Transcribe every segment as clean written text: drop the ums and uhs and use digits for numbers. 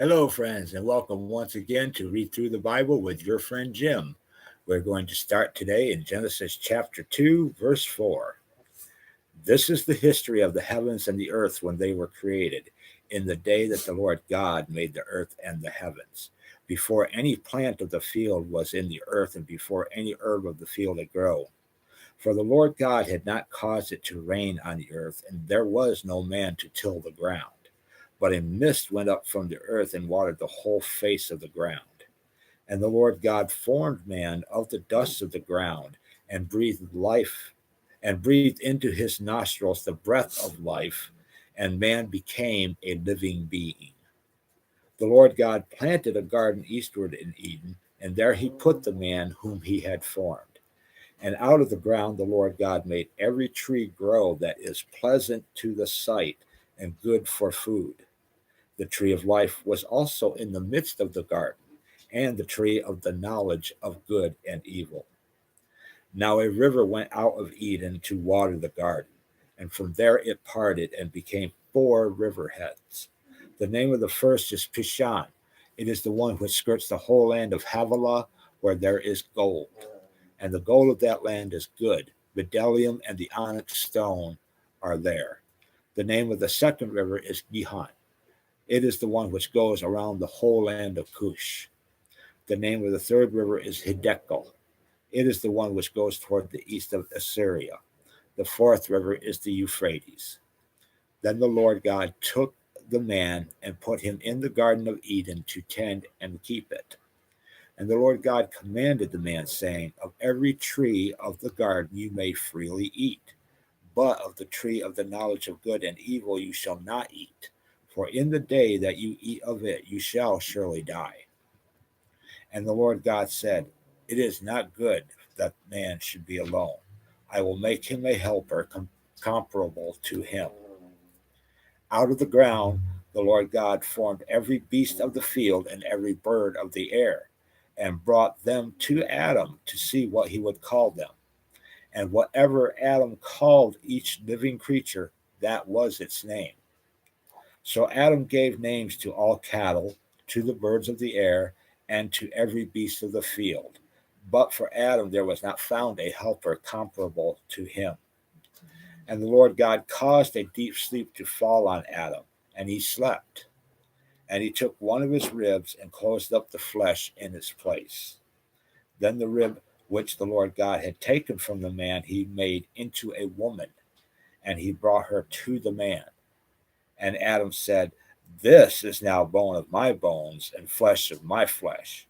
Hello, friends, and welcome once again to Read Through the Bible with your friend Jim. We're going to start today in Genesis chapter 2, verse 4. This is the history of the heavens and the earth when they were created, in the day that the Lord God made the earth and the heavens, before any plant of the field was in the earth, and before any herb of the field had grown. For the Lord God had not caused it to rain on the earth, and there was no man to till the ground. But a mist went up from the earth and watered the whole face of the ground. And the Lord God formed man of the dust of the ground and breathed life and breathed into his nostrils the breath of life, and man became a living being. The Lord God planted a garden eastward in Eden, and there he put the man whom he had formed. And out of the ground the Lord God made every tree grow that is pleasant to the sight and good for food. The tree of life was also in the midst of the garden, and the tree of the knowledge of good and evil. Now a river went out of Eden to water the garden, and from there it parted and became four riverheads. The name of the first is Pishon. It is the one which skirts the whole land of Havilah, where there is gold. And the gold of that land is good. Bdellium and the onyx stone are there. The name of the second river is Gihon. It is the one which goes around the whole land of Cush. The name of the third river is Hiddekel. It is the one which goes toward the east of Assyria. The fourth river is the Euphrates. Then the Lord God took the man and put him in the Garden of Eden to tend and keep it. And the Lord God commanded the man, saying, Of every tree of the garden you may freely eat, but of the tree of the knowledge of good and evil you shall not eat. For in the day that you eat of it, you shall surely die. And the Lord God said, It is not good that man should be alone. I will make him a helper comparable to him. Out of the ground the Lord God formed every beast of the field and every bird of the air, and brought them to Adam to see what he would call them. And whatever Adam called each living creature, that was its name. So Adam gave names to all cattle, to the birds of the air, and to every beast of the field. But for Adam there was not found a helper comparable to him. And the Lord God caused a deep sleep to fall on Adam, and he slept. And he took one of his ribs and closed up the flesh in its place. Then the rib which the Lord God had taken from the man he made into a woman, and he brought her to the man. And Adam said, This is now bone of my bones and flesh of my flesh.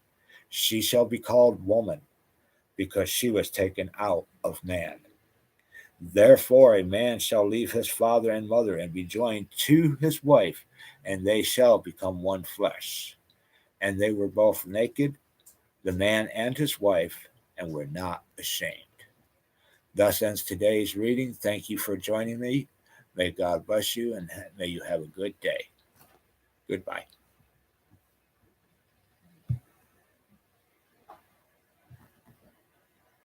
She shall be called woman, because she was taken out of man. Therefore a man shall leave his father and mother and be joined to his wife, and they shall become one flesh. And they were both naked, the man and his wife, and were not ashamed. Thus ends today's reading. Thank you for joining me. May God bless you, and may you have a good day. Goodbye.